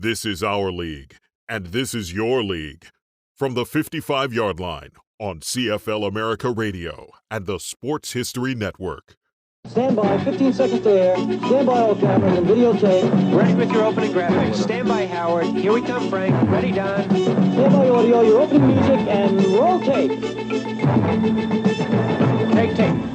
This is our league, and this is your league. From the 55-yard line on CFL America Radio and the Sports History Network. Stand by, 15 seconds to air. Stand by, all cameras and videotape. Ready with your opening graphics. Stand by, Howard. Here we come, Frank. Ready, Don. Stand by, audio, your opening music, and roll tape. Take tape.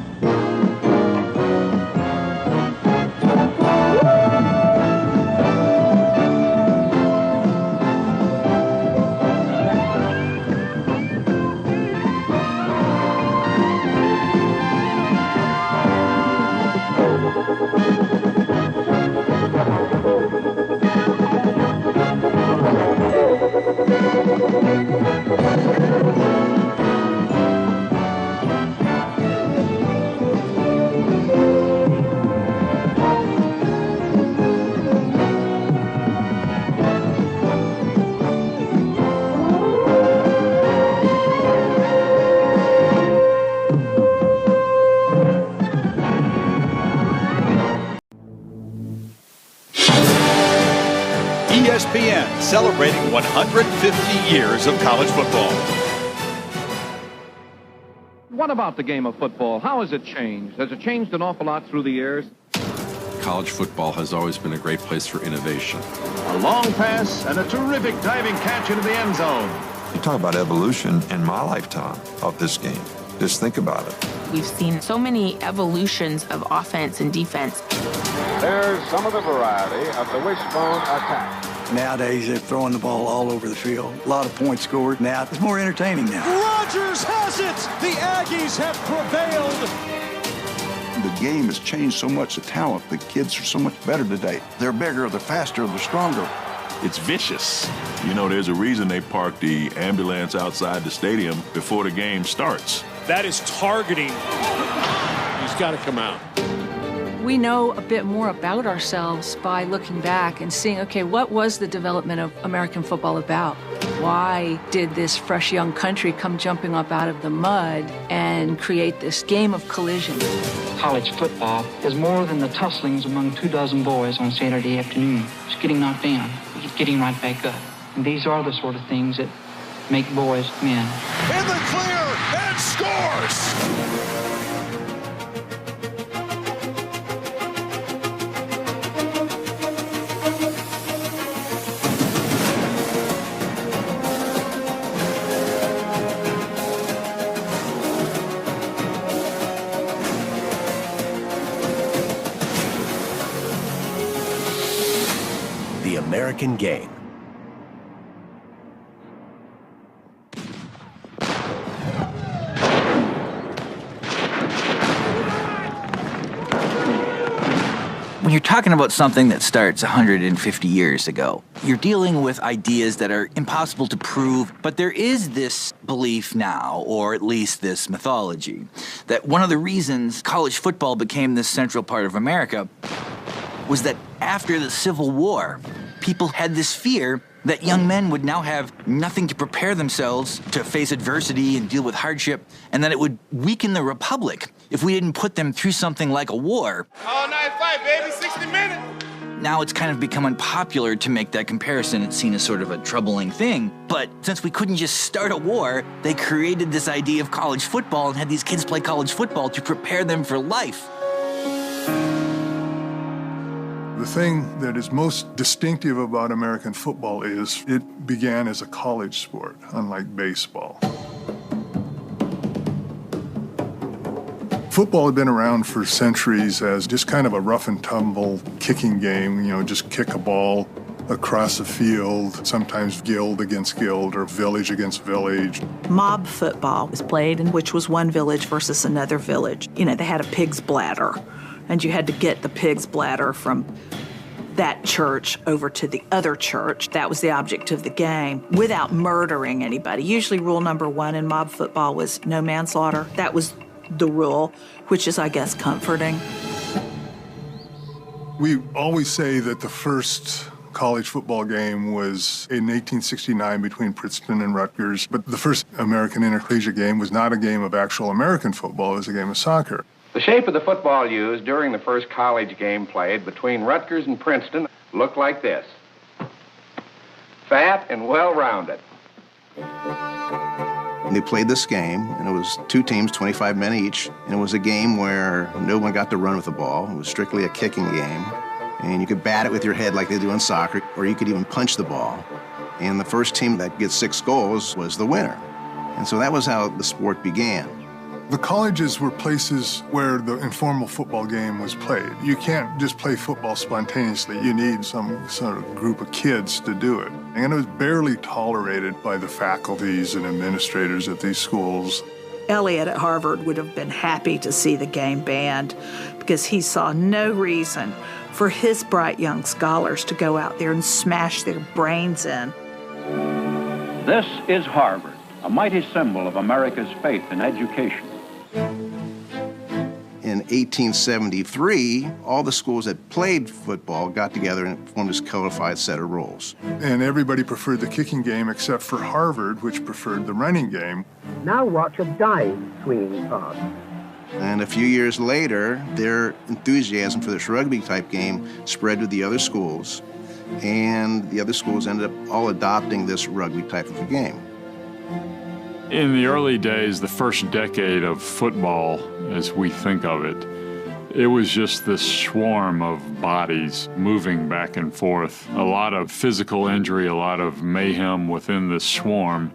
ESPN celebrating 150 years of college football. What about the game of football? How has it changed? Has it changed an awful lot through the years? College football has always been a great place for innovation. A long pass and a terrific diving catch into the end zone. You talk about evolution in my lifetime of this game. Just think about it. We've seen so many evolutions of offense and defense. There's some of the variety of the wishbone attack. Nowadays, they're throwing the ball all over the field. A lot of points scored. Now, it's more entertaining now. Rodgers has it! The Aggies have prevailed! The game has changed so much. The talent, the kids are so much better today. They're bigger, they're faster, they're stronger. It's vicious. You know, there's a reason they park the ambulance outside the stadium before the game starts. That is targeting. He's got to come out. We know a bit more about ourselves by looking back and seeing, okay, what was the development of American football about? Why did this fresh young country come jumping up out of the mud and create this game of collision? College football is more than the tusslings among 24 boys on Saturday afternoon. It's getting knocked down, it's getting right back up. And these are the sort of things that make boys men. In the clear, and scores! American game. When you're talking about something that starts 150 years ago, you're dealing with ideas that are impossible to prove, but there is this belief now, or at least this mythology, that one of the reasons college football became this central part of America was that after the Civil War, people had this fear that young men would now have nothing to prepare themselves to face adversity and deal with hardship, and that it would weaken the republic if we didn't put them through something like a war. All night fight, baby, 60 minutes. Now it's kind of become unpopular to make that comparison. It's seen as sort of a troubling thing. But since we couldn't just start a war, they created this idea of college football and had these kids play college football to prepare them for life. The thing that is most distinctive about American football is it began as a college sport, unlike baseball. Football had been around for centuries as just kind of a rough and tumble kicking game, you know, just kick a ball across a field, sometimes guild against guild or village against village. Mob football was played, in which was one village versus another village. You know, they had a pig's bladder, and you had to get the pig's bladder from that church over to the other church. That was the object of the game, without murdering anybody. Usually rule number one in mob football was no manslaughter. That was the rule, which is, I guess, comforting. We always say that the first college football game was in 1869 between Princeton and Rutgers, but the first American intercollegiate game was not a game of actual American football, it was a game of soccer. The shape of the football used during the first college game played between Rutgers and Princeton looked like this. fat and well-rounded. They played this game, and it was 2 teams, 25 men each, and it was a game where no one got to run with the ball. It was strictly a kicking game, and you could bat it with your head like they do in soccer, or you could even punch the ball. And the first team that gets 6 goals was the winner. And so that was how the sport began. The colleges were places where the informal football game was played. You can't just play football spontaneously. You need some sort of group of kids to do it. And it was barely tolerated by the faculties and administrators at these schools. Elliott at Harvard would have been happy to see the game banned because he saw no reason for his bright young scholars to go out there and smash their brains in. This is Harvard, a mighty symbol of America's faith in education. In 1873, all the schools that played football got together and formed this codified set of rules. And everybody preferred the kicking game except for Harvard, which preferred the running game. Now watch a dive swinging pass. And a few years later, their enthusiasm for this rugby-type game spread to the other schools, and the other schools ended up all adopting this rugby type of a game. In the early days, the first decade of football, as we think of it, it was just this swarm of bodies moving back and forth. A lot of physical injury, a lot of mayhem within this swarm,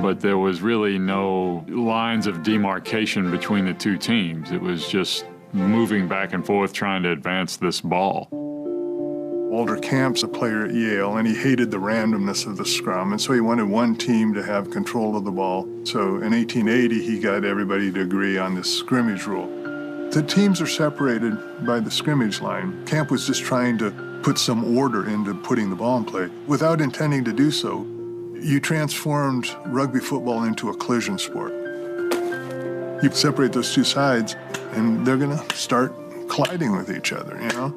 but there was really no lines of demarcation between the two teams. It was just moving back and forth trying to advance this ball. Walter Camp's a player at Yale, and he hated the randomness of the scrum, and so he wanted one team to have control of the ball. So in 1880, he got everybody to agree on this scrimmage rule. The teams are separated by the scrimmage line. Camp was just trying to put some order into putting the ball in play. Without intending to do so, you transformed rugby football into a collision sport. You separate those two sides, and they're going to start colliding with each other, you know?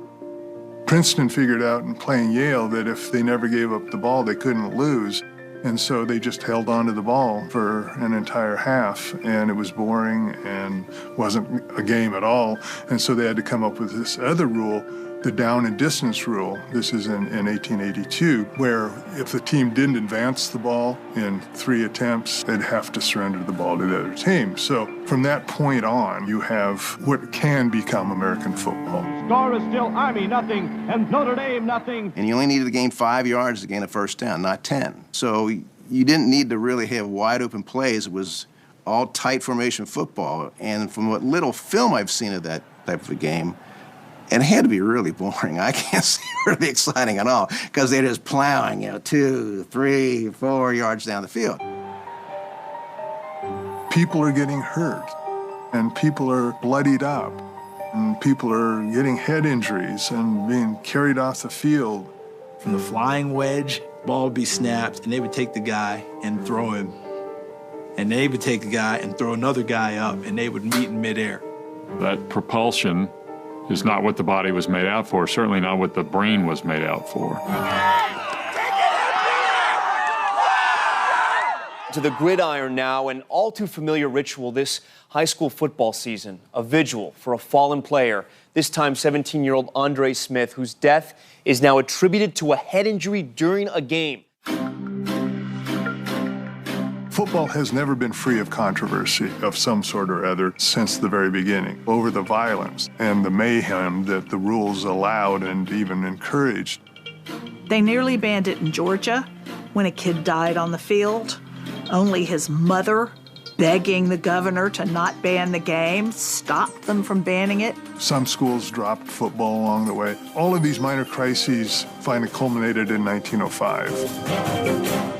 Princeton figured out in playing Yale that if they never gave up the ball, they couldn't lose. And so they just held on to the ball for an entire half, and it was boring and wasn't a game at all. And so they had to come up with this other rule, the down and distance rule. This is in 1882, where if the team didn't advance the ball in 3 attempts, they'd have to surrender the ball to the other team. So from that point on, you have what can become American football. Score is still Army nothing and Notre Dame nothing. And you only needed to gain 5 yards to gain a first down, not 10. So you didn't need to really have wide open plays. It was all tight formation football. And from what little film I've seen of that type of a game, and it had to be really boring. I can't see really exciting at all because they're just plowing, 2, 3, 4 yards down the field. People are getting hurt, and people are bloodied up, and people are getting head injuries and being carried off the field. From the flying wedge, ball would be snapped, and they would take the guy and throw him. And they would take the guy and throw another guy up, and they would meet in midair. That propulsion is not what the body was made out for, certainly not what the brain was made out for. To the gridiron now, an all too familiar ritual this high school football season, a vigil for a fallen player, this time 17-year-old Andre Smith, whose death is now attributed to a head injury during a game. Football has never been free of controversy of some sort or other since the very beginning over the violence and the mayhem that the rules allowed and even encouraged. They nearly banned it in Georgia when a kid died on the field. Only his mother, begging the governor to not ban the game, stopped them from banning it. Some schools dropped football along the way. All of these minor crises finally culminated in 1905.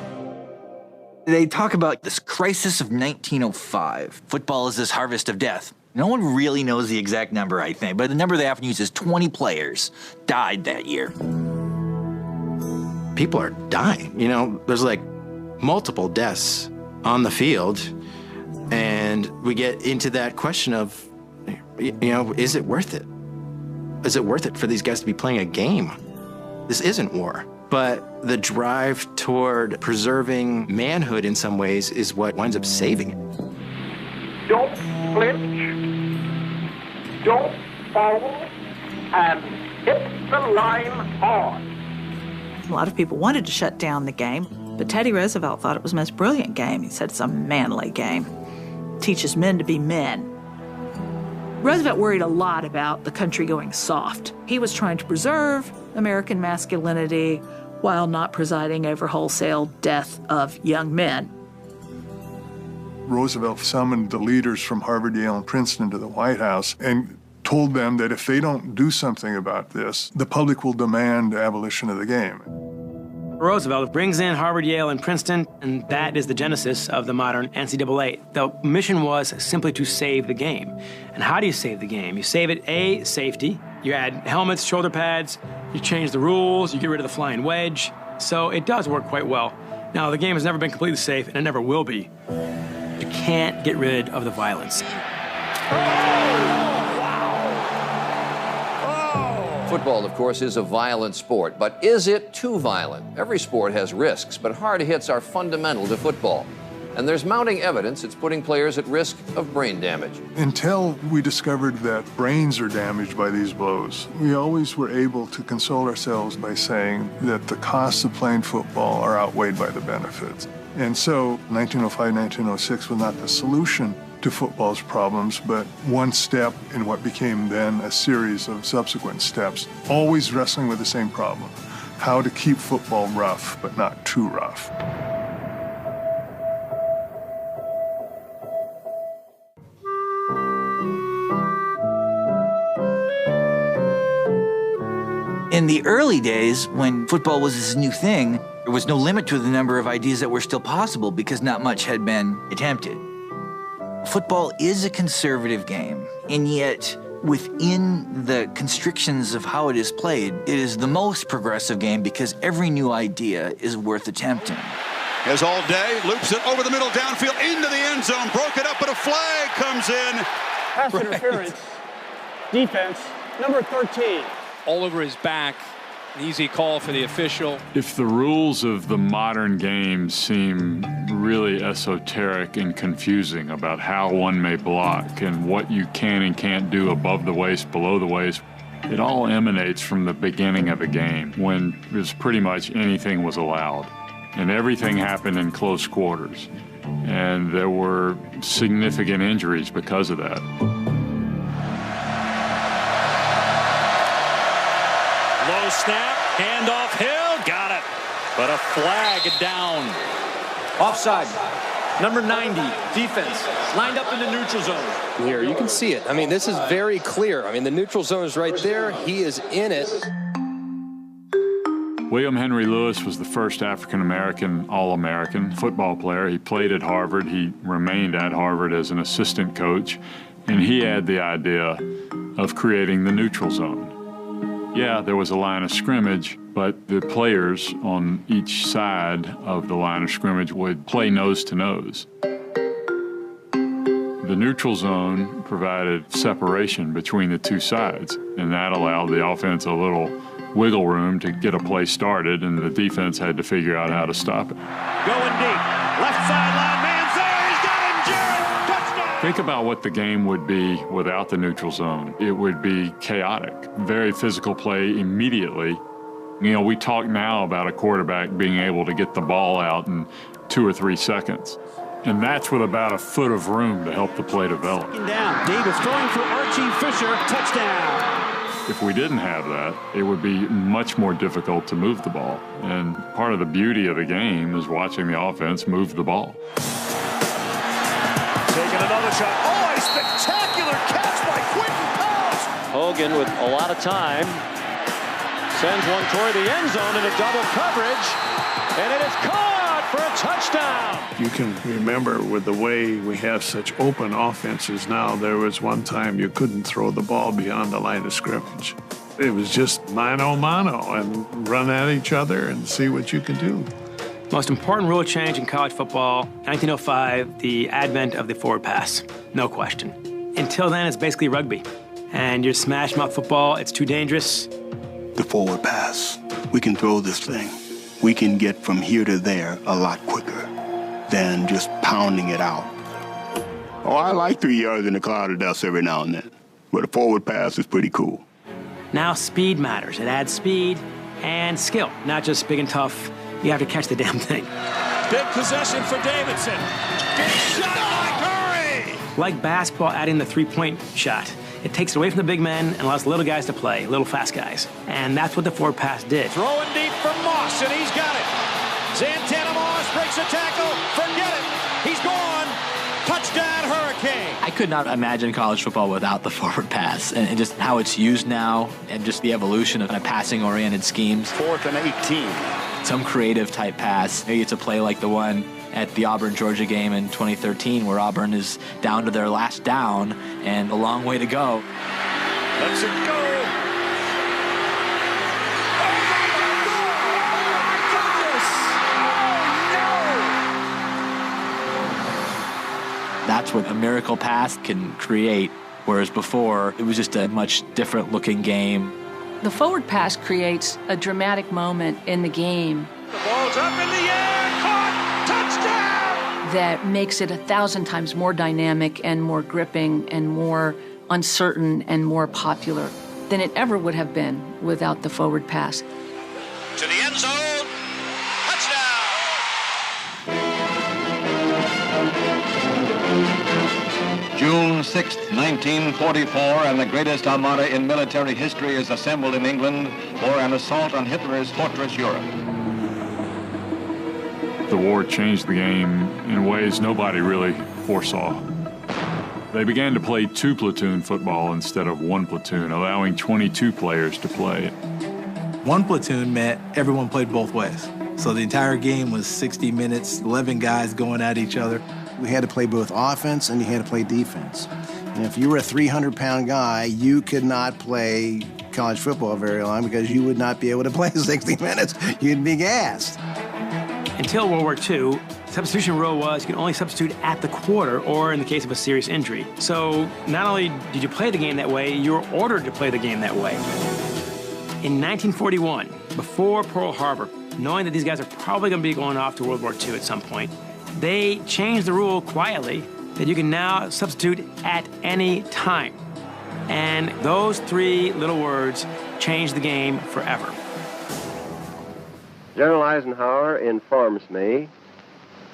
They talk about this crisis of 1905. Football is this harvest of death. No one really knows the exact number, I think, but the number they often use is 20 players died that year. People are dying. There's like multiple deaths on the field, and we get into that question of, is it worth it? Is it worth it for these guys to be playing a game? This isn't war. But the drive toward preserving manhood in some ways is what winds up saving it. Don't flinch, don't foul, and hit the line hard. A lot of people wanted to shut down the game, but Teddy Roosevelt thought it was the most brilliant game. He said it's a manly game. Teaches men to be men. Roosevelt worried a lot about the country going soft. He was trying to preserve American masculinity while not presiding over wholesale death of young men. Roosevelt summoned the leaders from Harvard, Yale, and Princeton to the White House and told them that if they don't do something about this, the public will demand abolition of the game. Roosevelt brings in Harvard, Yale, and Princeton, and that is the genesis of the modern NCAA. The mission was simply to save the game. And how do you save the game? You save it, A, safety. You add helmets, shoulder pads, you change the rules, you get rid of the flying wedge. So it does work quite well. Now, the game has never been completely safe, and it never will be. You can't get rid of the violence. Football, of course, is a violent sport, but is it too violent? Every sport has risks, but hard hits are fundamental to football. And there's mounting evidence it's putting players at risk of brain damage. Until we discovered that brains are damaged by these blows, we always were able to console ourselves by saying that the costs of playing football are outweighed by the benefits. And so 1905, 1906 was not the solution to football's problems, but one step in what became then a series of subsequent steps, always wrestling with the same problem: how to keep football rough, but not too rough. In the early days, when football was this new thing, there was no limit to the number of ideas that were still possible because not much had been attempted. Football is a conservative game, and yet within the constrictions of how it is played, it is the most progressive game because every new idea is worth attempting. As all day, loops it over the middle, downfield, into the end zone, broke it up, but a flag comes in. Pass interference, defense, number 13. All over his back. An easy call for the official. If the rules of the modern game seem really esoteric and confusing about how one may block and what you can and can't do above the waist, below the waist, it all emanates from the beginning of the game when it was pretty much anything was allowed. And everything happened in close quarters. And there were significant injuries because of that. Low snap, handoff, Hill, got it. But a flag down. Offside. Number 90, defense, lined up in the neutral zone. Here, you can see it. I mean, this is very clear. I mean, the neutral zone is right there. He is in it. William Henry Lewis was the first African-American All-American football player. He played at Harvard. He remained at Harvard as an assistant coach, and he had the idea of creating the neutral zone. Yeah, there was a line of scrimmage, but the players on each side of the line of scrimmage would play nose to nose. The neutral zone provided separation between the two sides, and that allowed the offense a little wiggle room to get a play started, and the defense had to figure out how to stop it. Going deep, left sideline, man's there, he's got him, Jarrett, touchdown! Think about what the game would be without the neutral zone. It would be chaotic, very physical play immediately. You know, we talk now about a quarterback being able to get the ball out in 2 or 3 seconds. And that's with about a foot of room to help the play develop. Down, Davis throwing for Archie Fisher, touchdown! If we didn't have that, it would be much more difficult to move the ball. And part of the beauty of the game is watching the offense move the ball. Taking another shot. Oh, a spectacular catch by Quentin Powles! Hogan with a lot of time. Sends one toward the end zone in a double coverage. And it is caught for a touchdown. You can remember with the way we have such open offenses now, there was one time you couldn't throw the ball beyond the line of scrimmage. It was just mano-mano and run at each other and see what you can do. Most important rule change in college football, 1905, the advent of the forward pass. No question. Until then, it's basically rugby. And your smash mouth football, it's too dangerous. The forward pass. We can throw this thing. We can get from here to there a lot quicker than just pounding it out. Oh, I like 3 yards in a cloud of dust every now and then, but a forward pass is pretty cool. Now speed matters. It adds speed, and skill, not just big and tough. You have to catch the damn thing. Big possession for Davidson. Big shot by Curry. Like basketball adding the three-point shot. It takes it away from the big men and allows the little guys to play, little fast guys. And that's what the forward pass did. Throwing deep for Moss, and he's got it. Santana Moss breaks a tackle. Forget it. He's gone. Touchdown, Hurricane. I could not imagine college football without the forward pass and just how it's used now and just the evolution of passing-oriented schemes. 4th and 18. Some creative type pass. Maybe it's a play like the one at the Auburn-Georgia game in 2013 where Auburn is down to their last down and a long way to go. Let's it go. That's what a miracle pass can create, whereas before it was just a much different looking game. The forward pass creates a dramatic moment in the game. The ball's up in the air, caught, touchdown! That makes it 1,000 times more dynamic and more gripping and more uncertain and more popular than it ever would have been without the forward pass. To the end zone, touchdown! June 6th, 1944, and the greatest armada in military history is assembled in England for an assault on Hitler's fortress Europe. The war changed the game in ways nobody really foresaw. They began to play 2-platoon football instead of 1 platoon, allowing 22 players to play. 1 platoon meant everyone played both ways. So the entire game was 60 minutes, 11 guys going at each other. We had to play both offense and you had to play defense. And if you were a 300-pound guy, you could not play college football very long because you would not be able to play 60 minutes. You'd be gassed. Until World War II, substitution rule was you could only substitute at the quarter or in the case of a serious injury. So not only did you play the game that way, you were ordered to play the game that way. In 1941, before Pearl Harbor, knowing that these guys are probably going to be going off to World War II at some point, they changed the rule quietly that you can now substitute at any time. And those 3 little words changed the game forever. General Eisenhower informs me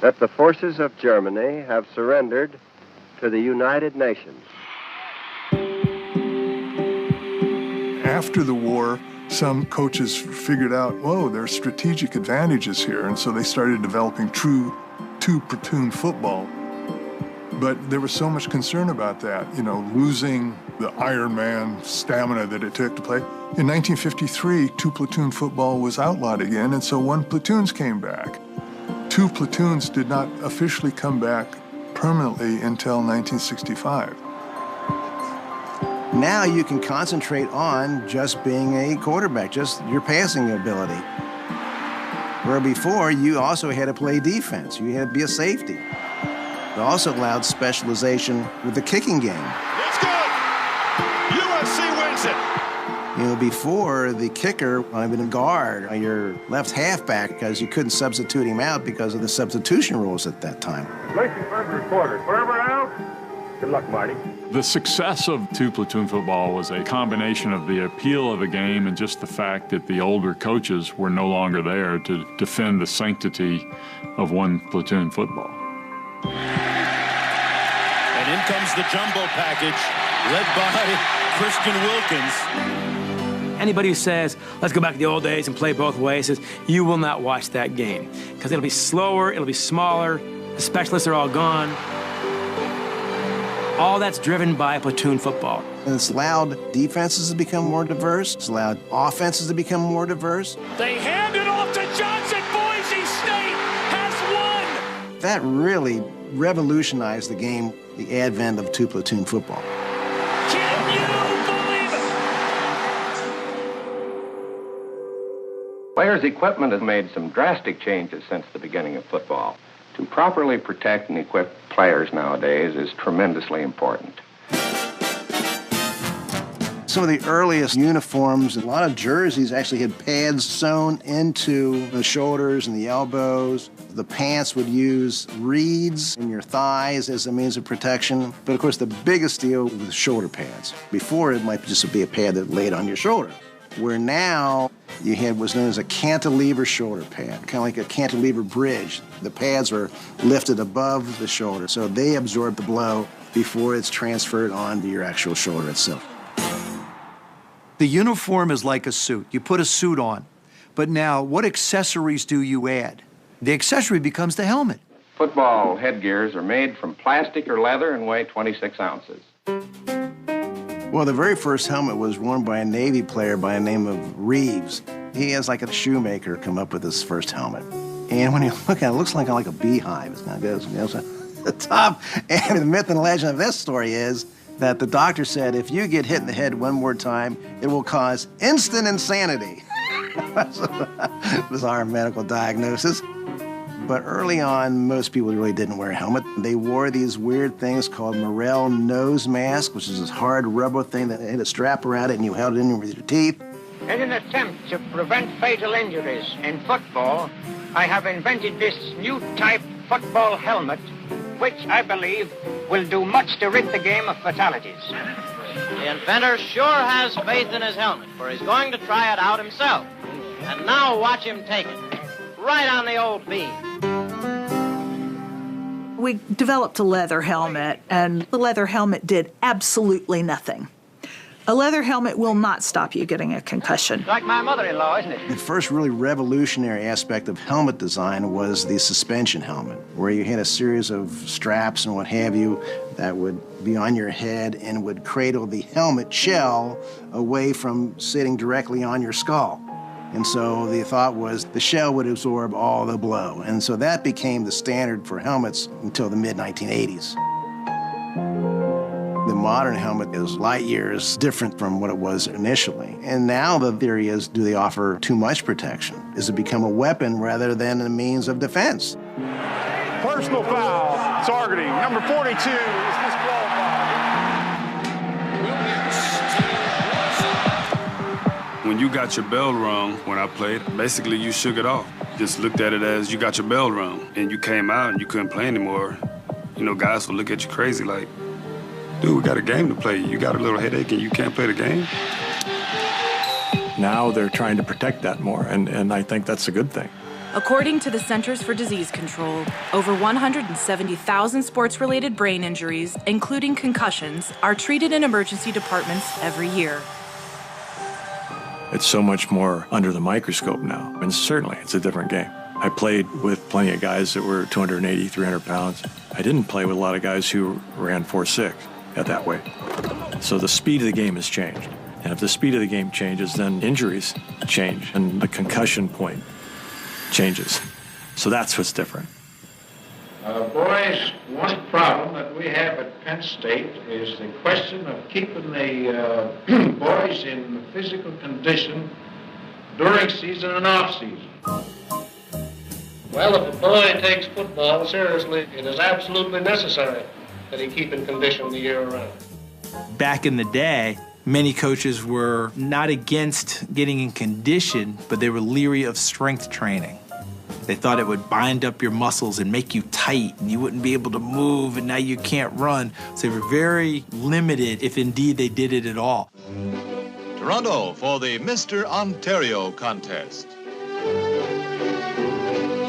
that the forces of Germany have surrendered to the United Nations. After the war, some coaches figured out, whoa, there are strategic advantages here, and so they started developing true 2-platoon football. But there was so much concern about that, losing the Iron Man stamina that it took to play. In 1953, 2-platoon football was outlawed again, and so 1 platoons came back. 2 platoons did not officially come back permanently until 1965. Now you can concentrate on just being a quarterback, just your passing ability. Where before, you also had to play defense. You had to be a safety. It also allowed specialization with the kicking game. It's good! USC wins it! Before, the kicker might have been a guard, your left halfback, because you couldn't substitute him out because of the substitution rules at that time. Lacey Fred reported. Forever out. Good luck, Marty. The success of 2-platoon football was a combination of the appeal of the game and just the fact that the older coaches were no longer there to defend the sanctity of 1-platoon football. And in comes the jumbo package, led by Christian Wilkins. Anybody who says, let's go back to the old days and play both ways, says, you will not watch that game. Because it'll be slower, it'll be smaller, the specialists are all gone. All that's driven by platoon football. And it's allowed defenses to become more diverse. It's allowed offenses to become more diverse. They hand it off to Johnson. Boise State has won. That really revolutionized the game, the advent of 2-platoon football. Can you believe it? Players' equipment has made some drastic changes since the beginning of football. To properly protect and equip players nowadays is tremendously important. Some of the earliest uniforms, a lot of jerseys actually had pads sewn into the shoulders and the elbows. The pants would use reeds in your thighs as a means of protection. But of course, the biggest deal was shoulder pads. Before, it might just be a pad that laid on your shoulder. where now you had what's known as a cantilever shoulder pad, kind of like a cantilever bridge. The pads are lifted above the shoulder, so they absorb the blow before it's transferred onto your actual shoulder itself. The uniform is like a suit. You put a suit on. But now, what accessories do you add? The accessory becomes the helmet. Football headgears are made from plastic or leather and weigh 26 ounces. Well, the very first helmet was worn by a Navy player by the name of Reeves. He has like a shoemaker come up with his first helmet. And when you look at it, it looks like a beehive. It kind of goes to the top. And the myth and legend of this story is that the doctor said if you get hit in the head one more time, it will cause instant insanity. Bizarre medical diagnosis. But early on, most people really didn't wear a helmet. They wore these weird things called Morel nose mask, which is this hard rubber thing that had a strap around it and you held it in with your teeth. In an attempt to prevent fatal injuries in football, I have invented this new type football helmet, which I believe will do much to rid the game of fatalities. The inventor sure has faith in his helmet, for he's going to try it out himself. And now watch him take it. Right on the old beam. We developed a leather helmet, and the leather helmet did absolutely nothing. A leather helmet will not stop you getting a concussion. Like my mother-in-law, isn't it? The first really revolutionary aspect of helmet design was the suspension helmet, where you had a series of straps and what have you that would be on your head and would cradle the helmet shell away from sitting directly on your skull. And so the thought was the shell would absorb all the blow. And so that became the standard for helmets until the mid-1980s. The modern helmet is light years different from what it was initially. And now the theory is, do they offer too much protection? Does it become a weapon rather than a means of defense? Personal foul. Sargety, number 42, is disqualified. When you got your bell rung, when I played, basically you shook it off. Just looked at it as you got your bell rung and you came out and you couldn't play anymore. You know, guys will look at you crazy like, dude, we got a game to play. You got a little headache and you can't play the game? Now they're trying to protect that more, and I think that's a good thing. According to the Centers for Disease Control, over 170,000 sports-related brain injuries, including concussions, are treated in emergency departments every year. It's so much more under the microscope now, and certainly it's a different game. I played with plenty of guys that were 280, 300 pounds. I didn't play with a lot of guys who ran 4.6 at that weight. So the speed of the game has changed. And if the speed of the game changes, then injuries change, and the concussion point changes. So that's what's different. Boys, one problem that we have at Penn State is the question of keeping the boys in physical condition during season and off season. Well, if a boy takes football seriously, it is absolutely necessary that he keep in condition the year around. Back in the day, many coaches were not against getting in condition, but they were leery of strength training. They thought it would bind up your muscles and make you tight, and you wouldn't be able to move, and now you can't run. So they were very limited, if indeed they did it at all. Toronto for the Mr. Ontario contest.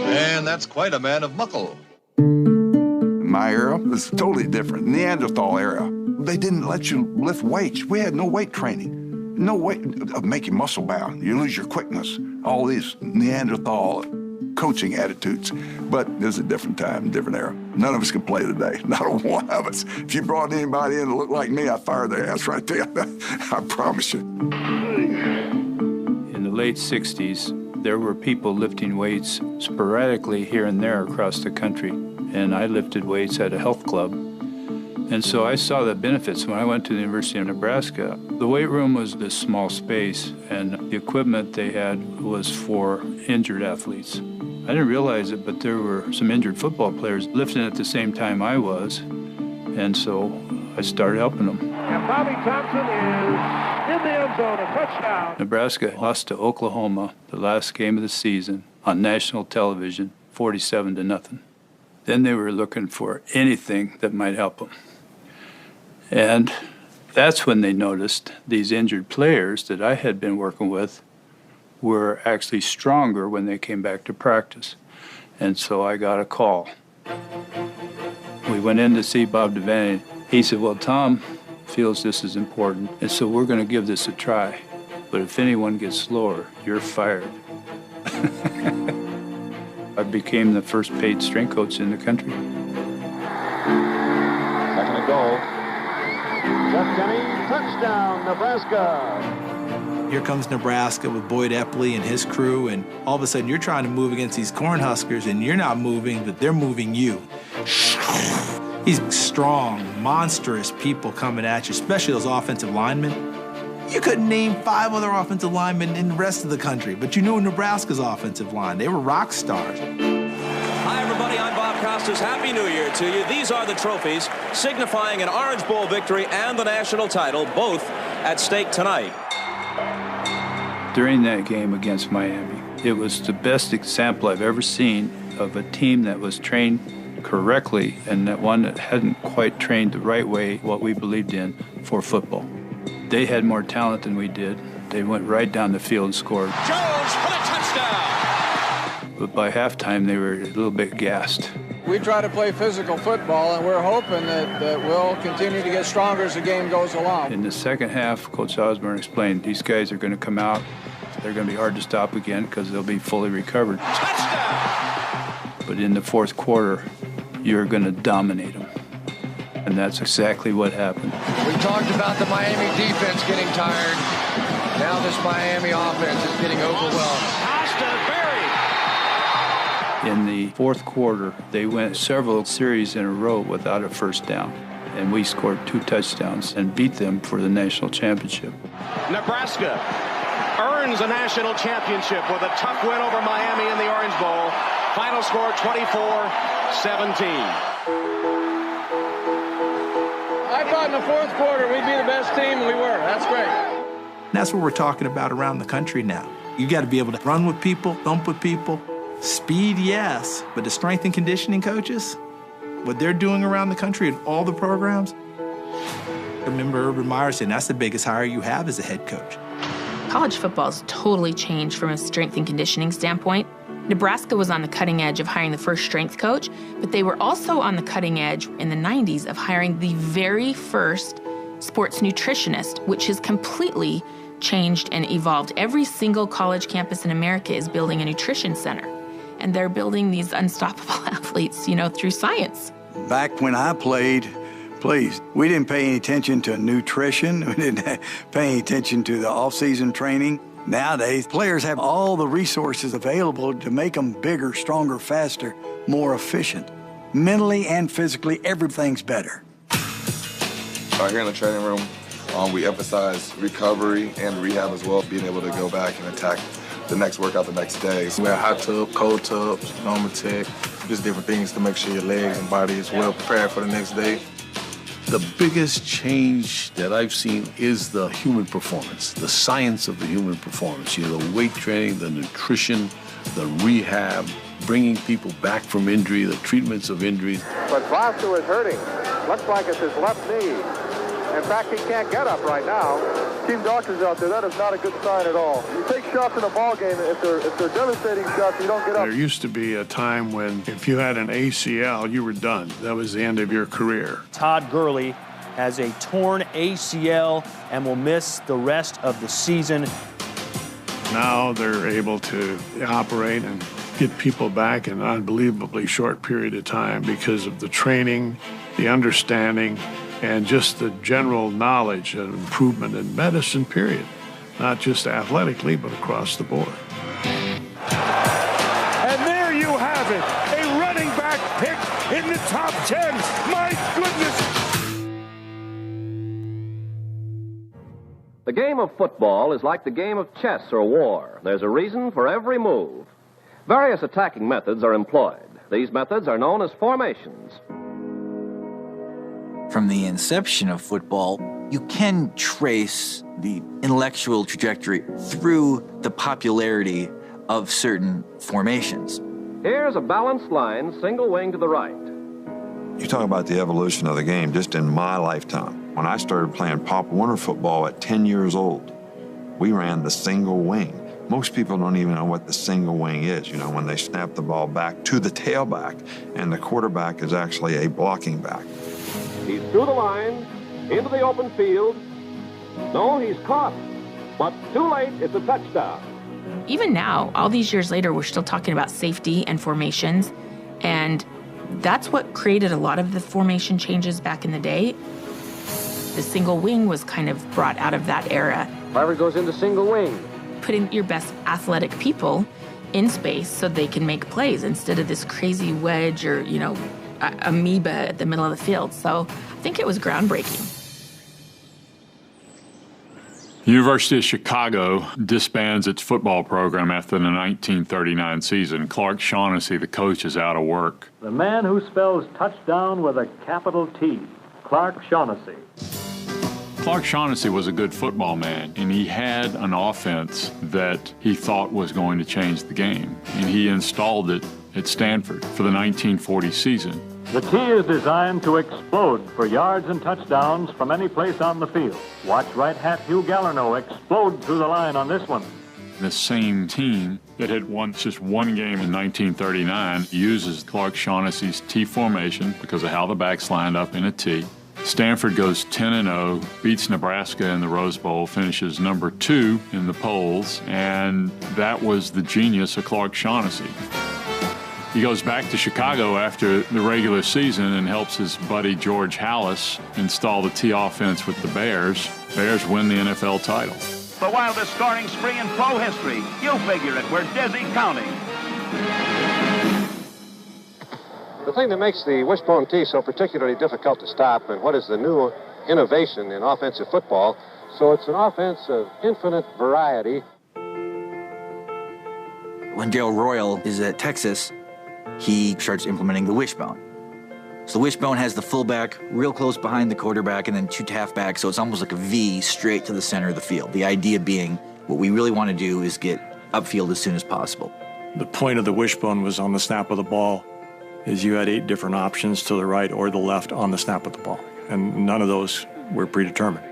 And that's quite a man of muckle. My era was totally different. Neanderthal era. They didn't let you lift weights. We had no weight training. No way of making muscle bound. You lose your quickness. All these Neanderthal coaching attitudes. But it was a different time, different era. None of us could play today. Not a one of us. If you brought anybody in that looked like me, I'd fire their ass right there. I promise you. In the late 60s, there were people lifting weights sporadically here and there across the country. And I lifted weights at a health club. And so I saw the benefits when I went to the University of Nebraska. The weight room was this small space, and the equipment they had was for injured athletes. I didn't realize it, but there were some injured football players lifting at the same time I was. And so I started helping them. And Bobby Thompson is in the end zone, a touchdown. Nebraska lost to Oklahoma the last game of the season on national television, 47-0. Then they were looking for anything that might help them. And That's when they noticed these injured players that I had been working with were actually stronger when they came back to practice. And so I got a call. We went in to see Bob Devaney. He said, well, Tom feels this is important, and so we're going to give this a try. But if anyone gets slower, you're fired. I became the first paid strength coach in the country. Second and goal. Jeff Jennings, touchdown, Nebraska. Here comes Nebraska with Boyd Epley and his crew, and all of a sudden you're trying to move against these Cornhuskers, and you're not moving, but they're moving you. These strong, monstrous people coming at you, especially those offensive linemen. You couldn't name 5 other offensive linemen in the rest of the country, but you knew Nebraska's offensive line. They were rock stars. Hi, everybody. I'm Bob Costas. Happy New Year to you. These are the trophies signifying an Orange Bowl victory and the national title, both at stake tonight. During that game against Miami, it was the best example I've ever seen of a team that was trained correctly and that one that hadn't quite trained the right way what we believed in for football. They had more talent than we did. They went right down the field and scored. Jones for the touchdown! But by halftime, they were a little bit gassed. We try to play physical football, and we're hoping that we'll continue to get stronger as the game goes along. In the second half, Coach Osborne explained, these guys are going to come out. They're going to be hard to stop again because they'll be fully recovered. Touchdown! But in the fourth quarter, you're going to dominate them. And that's exactly what happened. We talked about the Miami defense getting tired. Now this Miami offense is getting overwhelmed. In the fourth quarter, they went several series in a row without a first down. And we scored 2 touchdowns and beat them for the national championship. Nebraska earns a national championship with a tough win over Miami in the Orange Bowl. Final score 24-17. I thought in the fourth quarter we'd be the best team, and we were. That's great. That's what we're talking about around the country now. You got to be able to run with people, thump with people. Speed, yes, but the strength and conditioning coaches, what they're doing around the country in all the programs, I remember Urban Meyer saying that's the biggest hire you have as a head coach. College football's totally changed from a strength and conditioning standpoint. Nebraska was on the cutting edge of hiring the first strength coach, but they were also on the cutting edge in the 90s of hiring the very first sports nutritionist, which has completely changed and evolved. Every single college campus in America is building a nutrition center, and they're building these unstoppable athletes, through science. Back when I played, please, we didn't pay any attention to nutrition. We didn't pay any attention to the off-season training. Nowadays, players have all the resources available to make them bigger, stronger, faster, more efficient. Mentally and physically, everything's better. Right here in the training room, we emphasize recovery and rehab as well, being able to go back and attack the next workout the next day. We have hot tub, cold tubs, Normatec, just different things to make sure your legs and body is well prepared for the next day. The biggest change that I've seen is the human performance, the science of the human performance. The weight training, the nutrition, the rehab, bringing people back from injury, the treatments of injuries. But Foster is hurting. Looks like it's his left knee. In fact, he can't get up right now. Team doctors out there, that is not a good sign at all. You take shots in a ball game, if they're devastating shots, you don't get up. There used to be a time when if you had an ACL, you were done. That was the end of your career. Todd Gurley has a torn ACL and will miss the rest of the season. Now they're able to operate and get people back in an unbelievably short period of time because of the training, the understanding, and just the general knowledge and improvement in medicine, period. Not just athletically, but across the board. And there you have it, a running back pick in the top 10. My goodness. The game of football is like the game of chess or war. There's a reason for every move. Various attacking methods are employed. These methods are known as formations. From the inception of football, you can trace the intellectual trajectory through the popularity of certain formations. Here's a balanced line, single wing to the right. You talk about the evolution of the game just in my lifetime. When I started playing Pop Warner football at 10 years old, we ran the single wing. Most people don't even know what the single wing is, you know, when they snap the ball back to the tailback, and the quarterback is actually a blocking back. He's through the line, into the open field. No, he's caught, but too late, it's a touchdown. Even now, all these years later, we're still talking about safety and formations, and that's what created a lot of the formation changes back in the day. The single wing was kind of brought out of that era. Harvard goes into single wing. Putting your best athletic people in space so they can make plays instead of this crazy wedge or, you know, amoeba at the middle of the field. So I think it was groundbreaking. University of Chicago disbands its football program after the 1939 season. Clark Shaughnessy, the coach, is out of work. The man who spells touchdown with a capital T, Clark Shaughnessy. Clark Shaughnessy was a good football man, and he had an offense that he thought was going to change the game, and he installed it at Stanford for the 1940 season. The T is designed to explode for yards and touchdowns from any place on the field. Watch right hat Hugh Gallarno explode through the line on this one. The same team that had won just one game in 1939 uses Clark Shaughnessy's T formation because of how the backs lined up in a T. Stanford goes 10-0, beats Nebraska in the Rose Bowl, finishes number 2 in the polls, and that was the genius of Clark Shaughnessy. He goes back to Chicago after the regular season and helps his buddy George Halas install the T offense with the Bears. Bears win the NFL title. The wildest scoring spree in pro history. You figure it, we're dizzy counting. The thing that makes the wishbone tee so particularly difficult to stop, and what is the new innovation in offensive football, so it's an offense of infinite variety. When Darrell Royal is at Texas, he starts implementing the wishbone. So the wishbone has the fullback real close behind the quarterback and then 2 halfbacks, so it's almost like a V straight to the center of the field. The idea being what we really want to do is get upfield as soon as possible. The point of the wishbone was on the snap of the ball is you had 8 different options to the right or the left on the snap of the ball. And none of those were predetermined.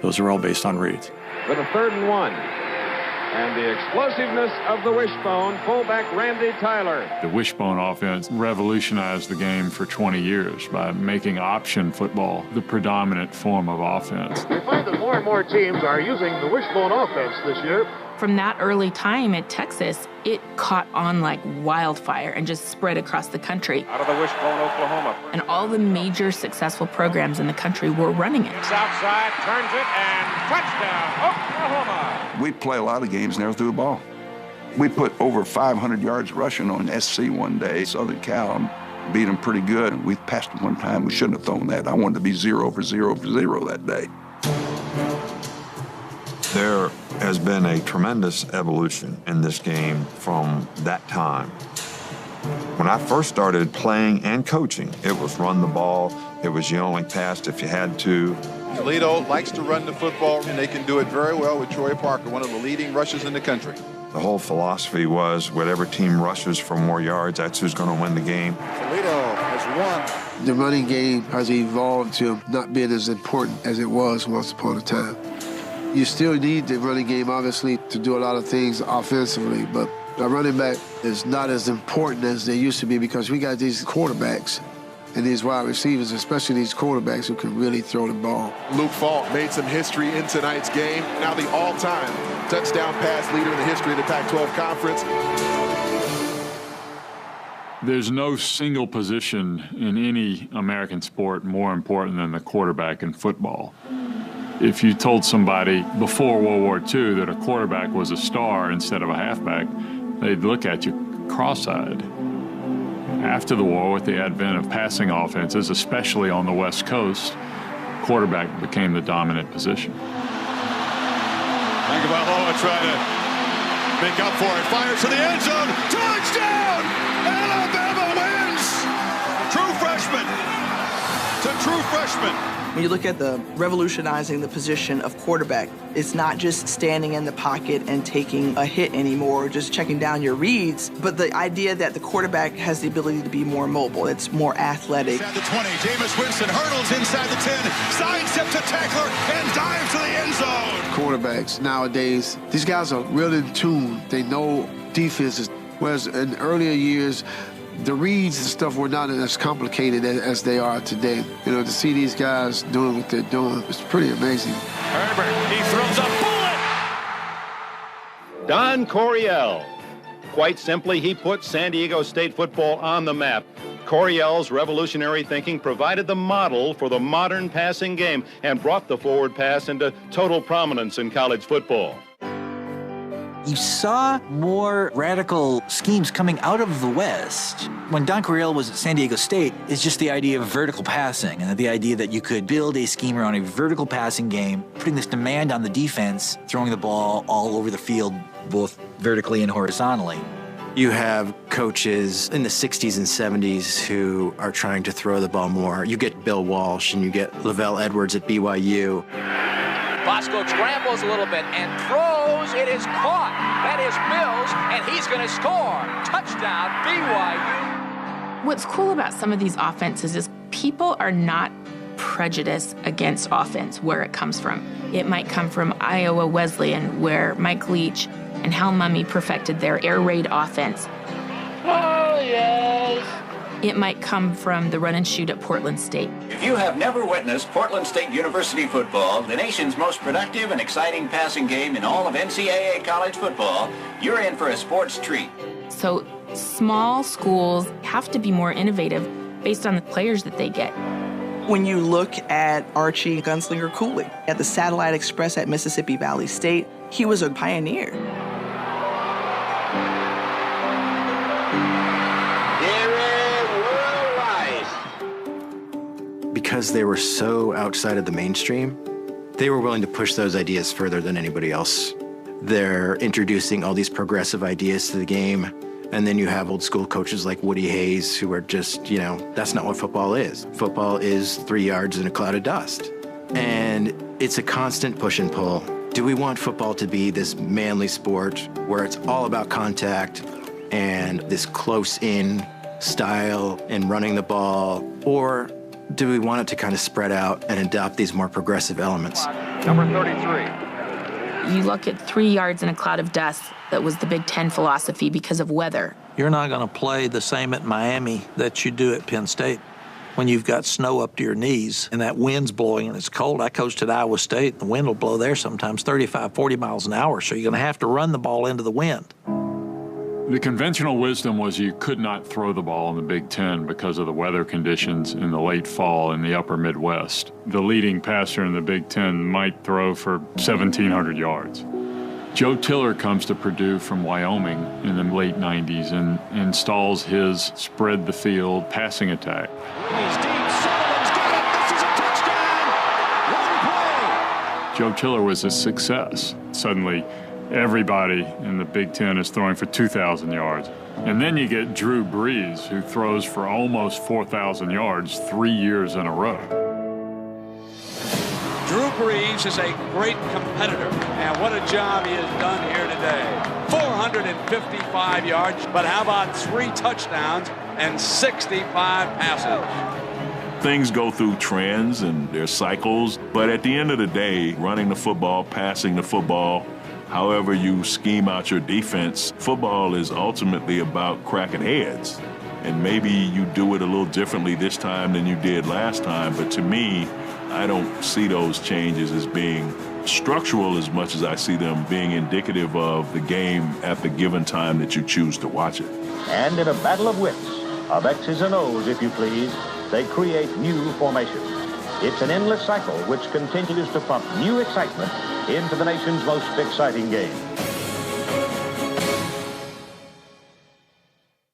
Those are all based on reads. With a 3rd and 1. And the explosiveness of the wishbone, fullback Randy Tyler. The wishbone offense revolutionized the game for 20 years by making option football the predominant form of offense. We find that more and more teams are using the wishbone offense this year. From that early time at Texas, it caught on like wildfire and just spread across the country. Out of the wishbone, Oklahoma. And all the major successful programs in the country were running it. It's outside, turns it, and touchdown, Oklahoma. We play a lot of games, never threw a ball. We put over 500 yards rushing on SC one day. Southern Cal beat them pretty good. We passed them one time. We shouldn't have thrown that. I wanted to be 0 for 0 for 0 that day. There has been a tremendous evolution in this game from that time. When I first started playing and coaching, it was run the ball. It was you only passed if you had to. Toledo likes to run the football, and they can do it very well with Troy Parker, one of the leading rushers in the country. The whole philosophy was whatever team rushes for more yards, that's who's going to win the game. Toledo has won. The running game has evolved to not being as important as it was once upon a time. You still need the running game, obviously, to do a lot of things offensively, but the running back is not as important as they used to be because we got these quarterbacks and these wide receivers, especially these quarterbacks who can really throw the ball. Luke Falk made some history in tonight's game. Now the all-time touchdown pass leader in the history of the Pac-12 Conference. There's no single position in any American sport more important than the quarterback in football. If you told somebody before World War II that a quarterback was a star instead of a halfback, they'd look at you cross-eyed. After the war, with the advent of passing offenses, especially on the West Coast, quarterback became the dominant position. Tagovailoa trying to make up for it. Fires to the end zone. Touchdown! Alabama wins! True freshman to true freshman. freshman. When you look at the revolutionizing the position of quarterback, it's not just standing in the pocket and taking a hit anymore, just checking down your reads, but the idea that the quarterback has the ability to be more mobile. It's more athletic. Inside the 20, Jameis Winston hurdles inside the 10, sidesteps a tackler, and dives to the end zone. Quarterbacks nowadays, these guys are real in tune. They know defenses, whereas in earlier years, the reads and stuff were not as complicated as they are today. You know, to see these guys doing what they're doing, it's pretty amazing. Herbert, he throws a bullet! Don Coryell. Quite simply, he put San Diego State football on the map. Coryell's revolutionary thinking provided the model for the modern passing game and brought the forward pass into total prominence in college football. You saw more radical schemes coming out of the West. When Don Coryell was at San Diego State, it's just the idea of vertical passing and the idea that you could build a scheme around a vertical passing game, putting this demand on the defense, throwing the ball all over the field, both vertically and horizontally. You have coaches in the 60s and 70s who are trying to throw the ball more. You get Bill Walsh and you get Lavelle Edwards at BYU. Bosco scrambles a little bit and throws. It is caught. That is Mills, and he's going to score. Touchdown, BYU. What's cool about some of these offenses is people are not prejudiced against offense where it comes from. It might come from Iowa Wesleyan, where Mike Leach and Hal Mumme perfected their air raid offense. Oh, yes. It might come from the run and shoot at Portland State. If you have never witnessed Portland State University football, the nation's most productive and exciting passing game in all of NCAA college football, you're in for a sports treat. So small schools have to be more innovative based on the players that they get. When you look at Archie Gunslinger Cooley at the Satellite Express at Mississippi Valley State, he was a pioneer. Because they were so outside of the mainstream, they were willing to push those ideas further than anybody else. They're introducing all these progressive ideas to the game, and then you have old school coaches like Woody Hayes who are just, you know, that's not what football is. Football is 3 yards in a cloud of dust. And it's a constant push and pull. Do we want football to be this manly sport where it's all about contact and this close-in style and running the ball, or do we want it to kind of spread out and adopt these more progressive elements? Number 33. You look at 3 yards in a cloud of dust. That was the Big Ten philosophy because of weather. You're not going to play the same at Miami that you do at Penn State when you've got snow up to your knees and that wind's blowing and it's cold. I coached at Iowa State. The wind will blow there sometimes 35, 40 miles an hour, so you're going to have to run the ball into the wind. The conventional wisdom was you could not throw the ball in the Big Ten because of the weather conditions in the late fall in the upper Midwest. The leading passer in the Big Ten might throw for 1,700 yards. Joe Tiller comes to Purdue from Wyoming in the late 90s and installs his spread the field passing attack. He's deep. Sullivan's got it. This is a touchdown. One play. Joe Tiller was a success. Suddenly, everybody in the Big Ten is throwing for 2,000 yards. And then you get Drew Brees, who throws for almost 4,000 yards 3 years in a row. Drew Brees is a great competitor, and what a job he has done here today. 455 yards, but how about 3 touchdowns and 65 passes? Things go through trends and there's cycles, but at the end of the day, running the football, passing the football, however you scheme out your defense, football is ultimately about cracking heads. And maybe you do it a little differently this time than you did last time, but to me, I don't see those changes as being structural as much as I see them being indicative of the game at the given time that you choose to watch it. And in a battle of wits, of X's and O's, if you please, they create new formations. It's an endless cycle which continues to pump new excitement into the nation's most exciting game.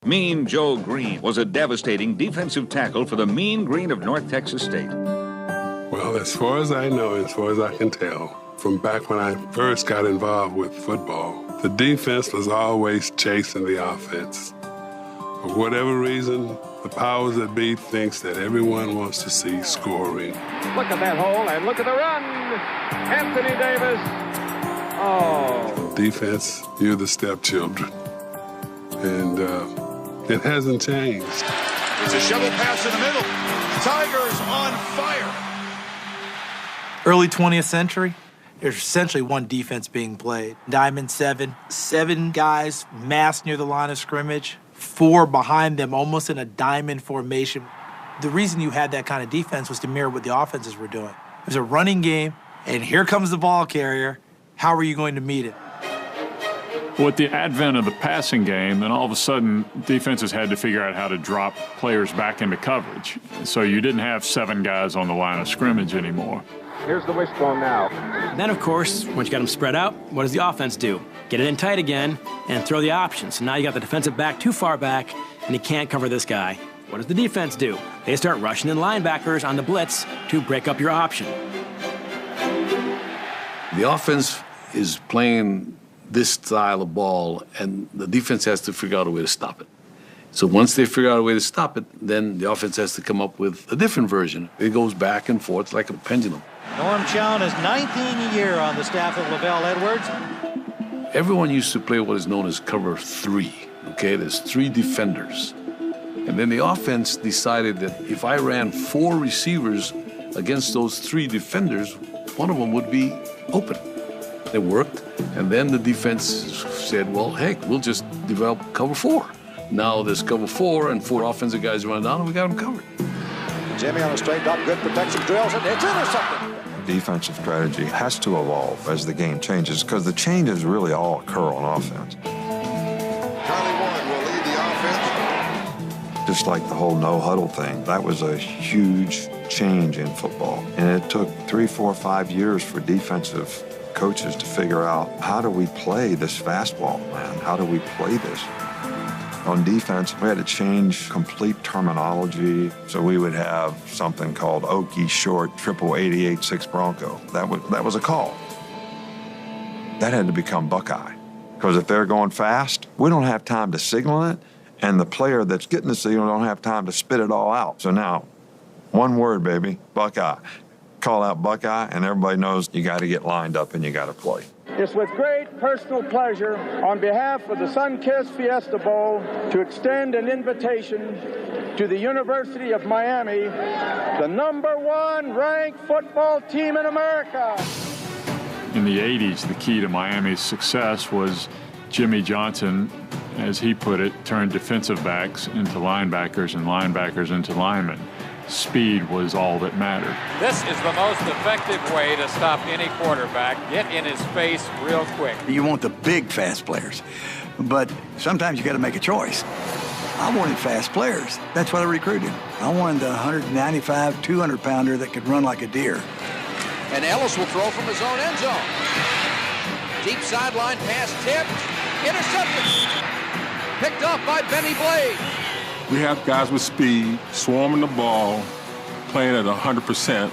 Mean Joe Green was a devastating defensive tackle for the Mean Green of North Texas State. Well, as far as I know, as far as I can tell, from back when I first got involved with football, the defense was always chasing the offense. For whatever reason, The powers that be thinks that everyone wants to see scoring. Look at that hole and look at the run. Anthony Davis. Oh. Defense, you're the stepchildren. And it hasn't changed. It's a shovel pass in the middle. Tigers on fire. Early 20th century, there's essentially one defense being played. Diamond 7, 7 guys massed near the line of scrimmage, 4 behind them, almost in a diamond formation. The reason you had that kind of defense was to mirror what the offenses were doing. It was a running game, and here comes the ball carrier. How are you going to meet it? With the advent of the passing game, then all of a sudden defenses had to figure out how to drop players back into coverage. So you didn't have 7 guys on the line of scrimmage anymore. Here's the wishbone now. And then, of course, once you got them spread out, what does the offense do? Get it in tight again and throw the option. So now you got the defensive back too far back, and he can't cover this guy. What does the defense do? They start rushing in linebackers on the blitz to break up your option. The offense is playing this style of ball, and the defense has to figure out a way to stop it. So once they figure out a way to stop it, then the offense has to come up with a different version. It goes back and forth like a pendulum. Norm Chown is 19 year on the staff of LaVell Edwards. Everyone used to play what is known as cover 3, okay? There's 3 defenders. And then the offense decided that if I ran 4 receivers against those 3 defenders, one of them would be open. It worked, and then the defense said, well, heck, we'll just develop cover 4. Now there's cover 4 and 4 offensive guys running down, and we got them covered. Jimmy on a straight up, good protection, drills it, it's intercepted. Defensive strategy has to evolve as the game changes because the changes really all occur on offense. Charlie Warren will lead the offense. Just like the whole no-huddle thing, that was a huge change in football. And it took 3, 4, 5 years for defensive coaches to figure out, how do we play this fastball, man? How do we play this? On defense, we had to change complete terminology. So we would have something called Okie Short 8886 Bronco. That was a call. That had to become Buckeye. Because if they're going fast, we don't have time to signal it, and the player that's getting the signal don't have time to spit it all out. So now, one word, baby, Buckeye. Call out Buckeye, and everybody knows you got to get lined up and you got to play. It's with great personal pleasure on behalf of the Sunkist Fiesta Bowl to extend an invitation to the University of Miami, the #1 ranked football team in America. In the 80s, the key to Miami's success was Jimmy Johnson, as he put it, turned defensive backs into linebackers and linebackers into linemen. Speed was all that mattered. This is the most effective way to stop any quarterback. Get in his face real quick. You want the big, fast players, but sometimes you got to make a choice. I wanted fast players. That's what I recruited. I wanted the 195, 200-pounder that could run like a deer. And Ellis will throw from his own end zone. Deep sideline pass tipped. Intercepted. Picked up by Benny Blade. We have guys with speed, swarming the ball, playing at 100%.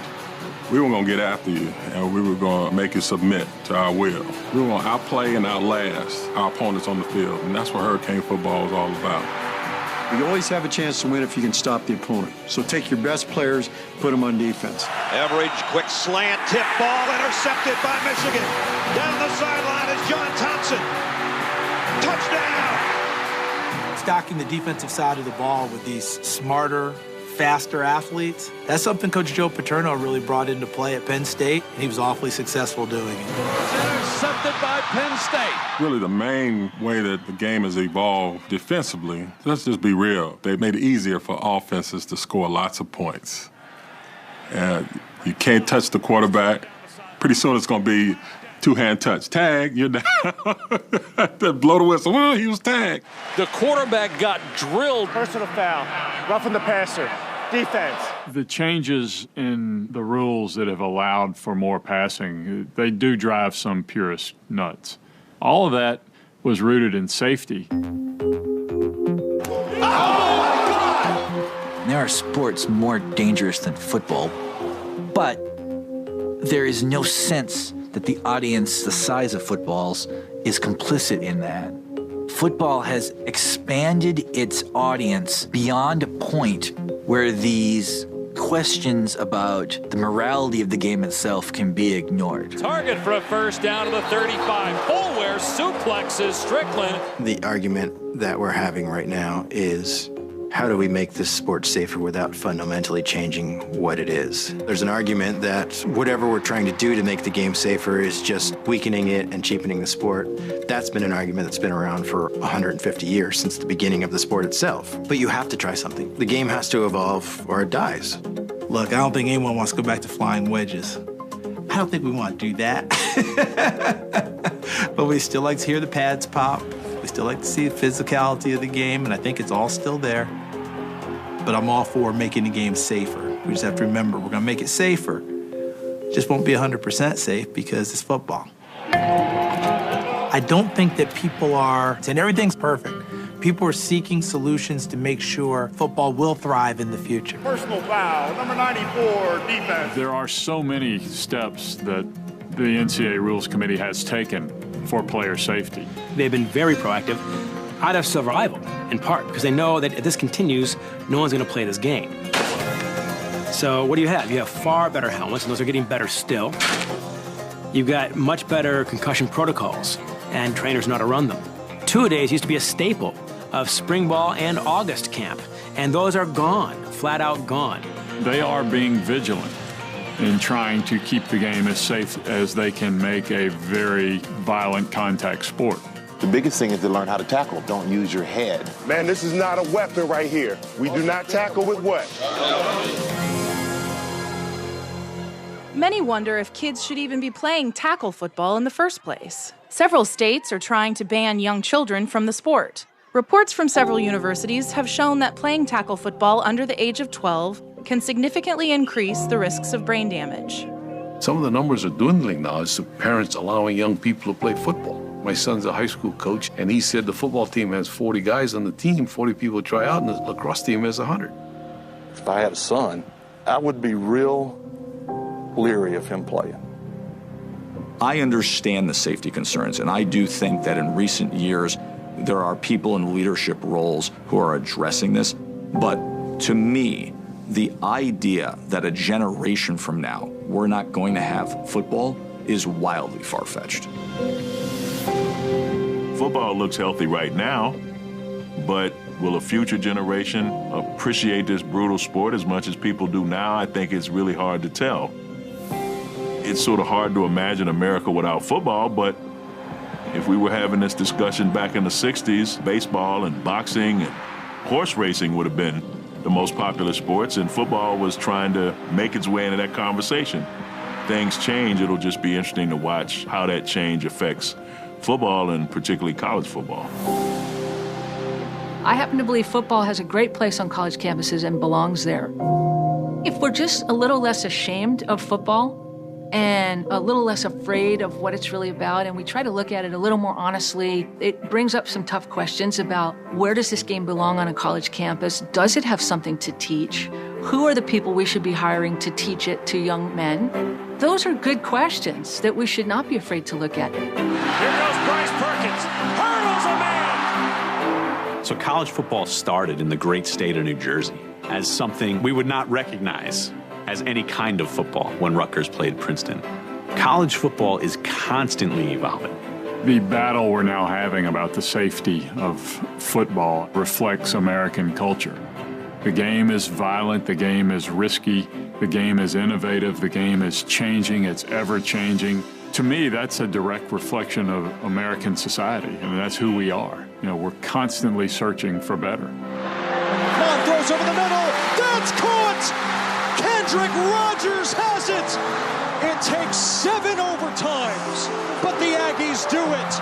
We were going to get after you, and we were going to make you submit to our will. We were going to outplay and outlast our opponents on the field, and that's what Hurricane football is all about. You always have a chance to win if you can stop the opponent. So take your best players, put them on defense. Average, quick slant, tip ball, intercepted by Michigan. Down the sideline is John Thompson. Touchdown! Stocking the defensive side of the ball with these smarter, faster athletes, that's something Coach Joe Paterno really brought into play at Penn State, and he was awfully successful doing it. It's intercepted by Penn State. Really, the main way that the game has evolved defensively, let's just be real, they made it easier for offenses to score lots of points. And you can't touch the quarterback. Pretty soon it's going to be two-hand touch. Tag, you're down. Blow the whistle. Well, he was tagged. The quarterback got drilled. Personal foul. Roughing the passer. Defense. The changes in the rules that have allowed for more passing, they do drive some purists nuts. All of that was rooted in safety. Oh my God! There are sports more dangerous than football, but there is no sense that the audience, the size of footballs, is complicit in that. football has expanded its audience beyond a point where these questions about the morality of the game itself can be ignored. Target for a first down to the 35. Boulware suplexes Strickland. The argument that we're having right now is, how do we make this sport safer without fundamentally changing what it is? There's an argument that whatever we're trying to do to make the game safer is just weakening it and cheapening the sport. That's been an argument that's been around for 150 years, since the beginning of the sport itself. But you have to try something. The game has to evolve or it dies. Look, I don't think anyone wants to go back to flying wedges. I don't think we want to do that. But we still like to hear the pads pop. We still like to see the physicality of the game, and I think it's all still there. But I'm all for making the game safer. We just have to remember, we're gonna make it safer. Just won't be 100% safe because it's football. I don't think that people are saying everything's perfect. People are seeking solutions to make sure football will thrive in the future. Personal foul, number 94, defense. There are so many steps that the NCAA Rules Committee has taken for player safety. They've been very proactive out of survival, in part, because they know that if this continues, no one's going to play this game. So what do you have? You have far better helmets, and those are getting better still. You've got much better concussion protocols, and trainers know how to run them. Two-a-days used to be a staple of spring ball and August camp, and those are gone, flat out gone. They are being vigilant in trying to keep the game as safe as they can make a very violent contact sport. The biggest thing is to learn how to tackle. Don't use your head. Man, this is not a weapon right here. We do not tackle with what? Many wonder if kids should even be playing tackle football in the first place. Several states are trying to ban young children from the sport. Reports from several universities have shown that playing tackle football under the age of 12 can significantly increase the risks of brain damage. Some of the numbers are dwindling now as to parents allowing young people to play football. My son's a high school coach, and he said the football team has 40 guys on the team, 40 people try out, and the lacrosse team has 100. If I had a son, I would be real leery of him playing. I understand the safety concerns, and I do think that in recent years, there are people in leadership roles who are addressing this. But to me, the idea that a generation from now, we're not going to have football is wildly far-fetched. Football looks healthy right now, but will a future generation appreciate this brutal sport as much as people do now? I think it's really hard to tell. It's sort of hard to imagine America without football, but if we were having this discussion back in the 60s, baseball and boxing and horse racing would have been the most popular sports, and football was trying to make its way into that conversation. Things change. It'll just be interesting to watch how that change affects football, and particularly college football. I happen to believe football has a great place on college campuses and belongs there. If we're just a little less ashamed of football and a little less afraid of what it's really about, and we try to look at it a little more honestly, it brings up some tough questions about where does this game belong on a college campus? Does it have something to teach? Who are the people we should be hiring to teach it to young men? Those are good questions that we should not be afraid to look at. Here goes Bryce Perkins. Hurdles a man. So college football started in the great state of New Jersey as something we would not recognize as any kind of football when Rutgers played Princeton. College football is constantly evolving. The battle we're now having about the safety of football reflects American culture. The game is violent, the game is risky, the game is innovative, the game is changing, it's ever-changing. To me, that's a direct reflection of American society. I mean, that's who we are. You know, we're constantly searching for better. Vaughn throws over the middle. That's caught! Kendrick Rogers has it! It takes 7 overtimes, but the Aggies do it.